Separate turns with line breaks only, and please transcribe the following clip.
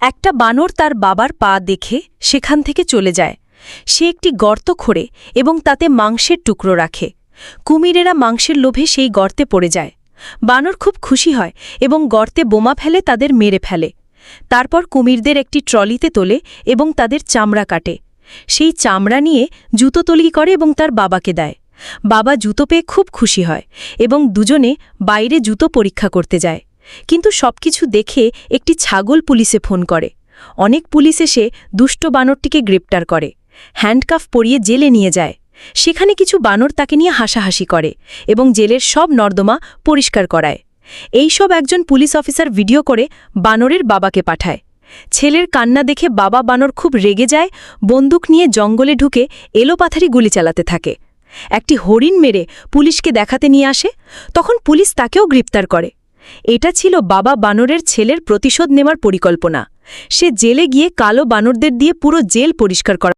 একটা বানর তার বাবার পা দেখে সেখান থেকে চলে যায়। সে একটি গর্ত খোঁড়ে এবং তাতে মাংসের টুকরো রাখে। কুমিরেরা মাংসের লোভে সেই গর্তে পড়ে যায়। বানর খুব খুশি হয় এবং গর্তে বোমা ফেলে তাদের মেরে ফেলে। তারপর কুমিরদের একটি ট্রলিতে তোলে এবং তাদের চামড়া কাটে। সেই চামড়া নিয়ে জুতো তৈরি করে এবং তার বাবাকে দেয়। বাবা জুতো পেয়ে খুব খুশি হয় এবং দুজনে বাইরে জুতো পরীক্ষা করতে যায়। কিন্তু সবকিছু দেখে একটি ছাগল পুলিশে ফোন করে। অনেক পুলিশ এসে দুষ্ট বানরটিকে গ্রেপ্তার করে, হ্যান্ডকাফ পরিয়ে জেলে নিয়ে যায়। সেখানে কিছু বানর তাকে নিয়ে হাসাহাসি করে এবং জেলের সব নর্দমা পরিষ্কার করায়। এই সব একজন পুলিশ অফিসার ভিডিও করে বানরের বাবাকে পাঠায়। ছেলের কান্না দেখে বাবা বানর খুব রেগে যায়, বন্দুক নিয়ে জঙ্গলে ঢুকে এলোপাথারি গুলি চালাতে থাকে। একটি হরিণ মেরে পুলিশকে দেখাতে নিয়ে আসে, তখন পুলিশ তাকেও গ্রেপ্তার করে। এটা ছিল বাবা বানরের ছেলের প্রতিশোধ নেওয়ার পরিকল্পনা। সে জেলে গিয়ে কালো বানরদের দিয়ে পুরো জেল পরিষ্কার করে।